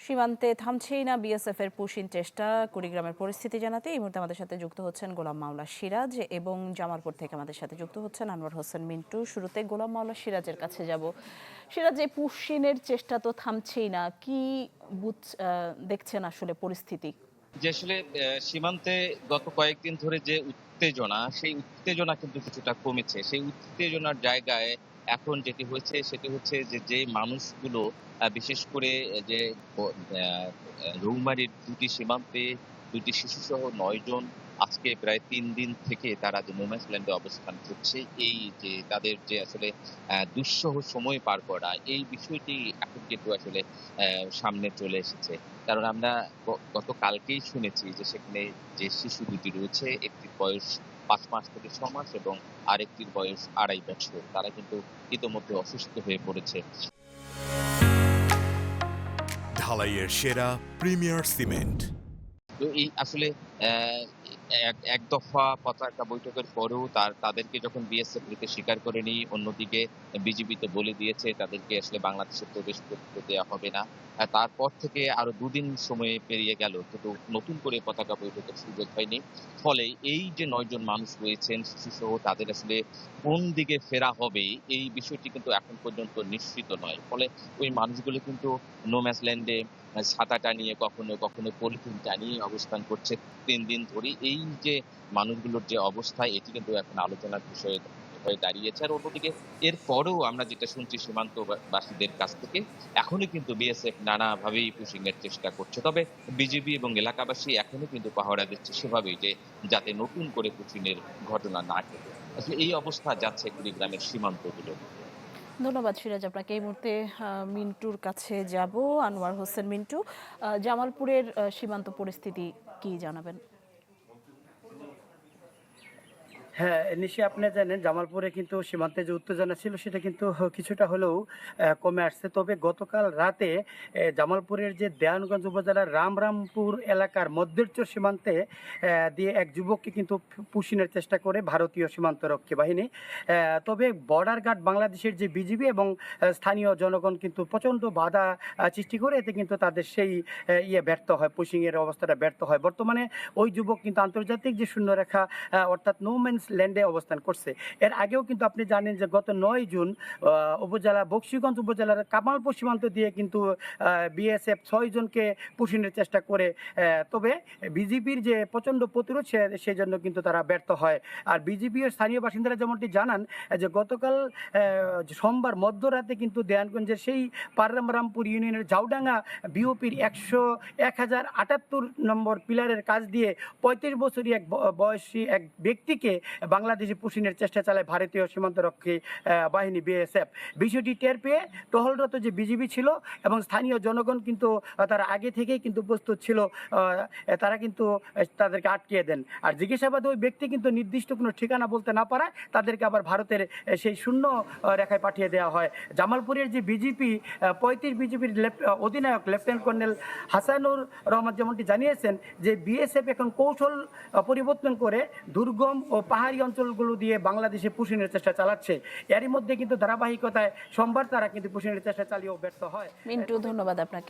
সীমান্তে থামছেই না বিএসএফ এর পুশিন চেষ্টা। কুড়িগ্রামের পরিস্থিতি জানাতে এই মুহূর্তে আমাদের সাথে যুক্ত হচ্ছেন গোলাম মাওলা সিরাজ এবং জামালপুর থেকে আমাদের সাথে যুক্ত হচ্ছেন আনোয়ার হোসেন মিন্টু। শুরুতে গোলাম মাওলা সিরাজের কাছে যাব। সিরাজ, এই পুশিনের চেষ্টা তো থামছেই না, কি দেখছেন আসলে পরিস্থিতি? যে আসলে সীমান্তে গত কয়েকদিন ধরে যে উত্তেজনা, সেই উত্তেজনা কিন্তু কিছুটা কমেছে। সেই উত্তেজনার জায়গায় এখন যেটি হয়েছে সেটি হচ্ছে যে মানুষগুলো বিশেষ করে যে ব আ রৌমারীর ২টি সীমান্তে ২টি শিশুসহ ৯ জন আজকে প্রায় ৩ দিন থেকে তারা যে নোম্যান্স ল্যান্ডে অবস্থান করছে, এই যে তাদের যে আসলে দুঃসহ সময় পার করা, এই বিষয়টি এখন কিন্তু আসলে সামনে চলে এসেছে। কারণ আমরা গতকালকেই শুনেছি যে সেখানে যে শিশু দুটি রয়েছে, একটির বয়স ৫ মাস থেকে ৬ মাস এবং আরেকটির বয়স ২.৫ বছর। তারা কিন্তু ইতোমধ্যে অসুস্থ হয়ে পড়েছে। ঢালাইয়ের সেরা প্রিমিয়ার সিমেন্ট। তো এই আসলে এক দফা পতাকা বৈঠকের পরেও তাদেরকে যখন বিএসএফ নিতে স্বীকার করেনি, অন্যদিকে বিজিবি তো বলে দিয়েছে তাদেরকে আসলে বাংলাদেশে প্রবেশ করতে দেওয়া হবে না। তারপর থেকে আরো ২ দিন সময় পেরিয়ে গেল, কিন্তু নতুন করে পতাকা বৈঠকের সুযোগ হয়নি। ফলে এই যে ৯ জন মানুষ রয়েছেন শিশুসহ, তাদের আসলে কোন দিকে ফেরা হবে এই বিষয়টি কিন্তু এখন পর্যন্ত নিশ্চিত নয়। ফলে ওই মানুষগুলো কিন্তু নো ম্যাচ ল্যান্ডে ছাতা টানিয়ে কখনো পলিথিন টানিয়ে অবস্থান করছে ৩ দিন ধরেই। এই যে মানুষগুলোর যে অবস্থা, এটি কিন্তু এখন আলোচনার বিষয় হয়ে দাঁড়িয়েছে। আর অন্যদিকে এরপরেও আমরা যেটা শুনছি সীমান্তবাসীদের কাছ থেকে, এখনো কিন্তু বিএসএফ নানাভাবেই পুশিং এর চেষ্টা করছে। তবে বিজিবি এবং এলাকাবাসী এখনো কিন্তু পাহারা দিচ্ছে সেভাবেই, যে যাতে নতুন করে পুশিং এর ঘটনা না ঘটে। আসলে এই অবস্থা যাচ্ছে কুড়িগ্রামের সীমান্তগুলো। ধন্যবাদ সিরাজ আপনাকে। এই মুহূর্তে মিন্টুর কাছে যাব, আনোয়ার হোসেন মিন্টু। জামালপুরের সীমান্ত পরিস্থিতি কি জানাবেন? হ্যাঁ, নিশ্চয়ই আপনি জানেন জামালপুরে কিন্তু সীমান্তে যে উত্তেজনা ছিল সেটা কিন্তু কিছুটা হলেও কমে আসছে। তবে গতকাল রাতে জামালপুরের যে দেওয়ানগঞ্জ উপজেলার রামরামপুর এলাকার মধ্যেরচর সীমান্তে দিয়ে এক যুবককে কিন্তু পুশিনের চেষ্টা করে ভারতীয় সীমান্তরক্ষী বাহিনী। তবে বর্ডার গার্ড বাংলাদেশের যে বিজিবি এবং স্থানীয় জনগণ কিন্তু প্রচণ্ড বাধা সৃষ্টি করে, এতে কিন্তু তাদের সেই ব্যর্থ হয়, পুশিংয়ের অবস্থাটা ব্যর্থ হয়। বর্তমানে ওই যুবক কিন্তু আন্তর্জাতিক যে শূন্যরেখা অর্থাৎ নো ম্যানস ল্যান্ডে অবস্থান করছে। এর আগেও কিন্তু আপনি জানেন যে গত ৯ জুন উপজেলা বকশীগঞ্জ উপজেলার কামালপুর সীমান্ত দিয়ে কিন্তু বিএসএফ ৬ জনকে পুশিনের চেষ্টা করে। তবে বিজিবির যে প্রচণ্ড প্রতিরোধ সেজন্য কিন্তু তারা ব্যর্থ হয়। আর বিজিবি ও স্থানীয় বাসিন্দারা যেমনটি জানান যে গতকাল সোমবার মধ্যরাতে কিন্তু দেওয়ানগঞ্জের সেই পাররামরামপুর ইউনিয়নের জাউডাঙ্গা বিওপির ১,০৭৮ নম্বর পিলারের কাজ দিয়ে ৩৫ বছরই এক বয়সী এক ব্যক্তিকে বাংলাদেশে পুশিনের চেষ্টা চালায় ভারতীয় সীমান্তরক্ষী বাহিনী বিএসএফ। বিষয়টি টের পেয়ে টহলরত যে বিজিবি ছিল এবং স্থানীয় জনগণ কিন্তু তারা আগে থেকেই কিন্তু প্রস্তুত ছিল, তারা কিন্তু তাদেরকে আটকিয়ে দেন। আর জিজ্ঞাসাবাদে ওই ব্যক্তি কিন্তু নির্দিষ্ট কোনো ঠিকানা বলতে না পারায় তাদেরকে আবার ভারতের সেই শূন্য রেখায় পাঠিয়ে দেওয়া হয়। জামালপুরের যে বিজিপি ৩৫ বিজিবির অধিনায়ক লেফটেন্যান্ট কর্নেল হাসানুর রহমান যেমনটি জানিয়েছেন যে বিএসএফ এখন কৌশল পরিবর্তন করে দুর্গম ও পাহাড়ি অঞ্চলগুলো দিয়ে বাংলাদেশে পুশিনের চেষ্টা চালাচ্ছে। এরই মধ্যে কিন্তু ধারাবাহিকতায় সোমবার তারা কিন্তু পুশিনের চেষ্টা চালিয়েও ব্যর্থ হয়। মিন্টু, ধন্যবাদ আপনাকে।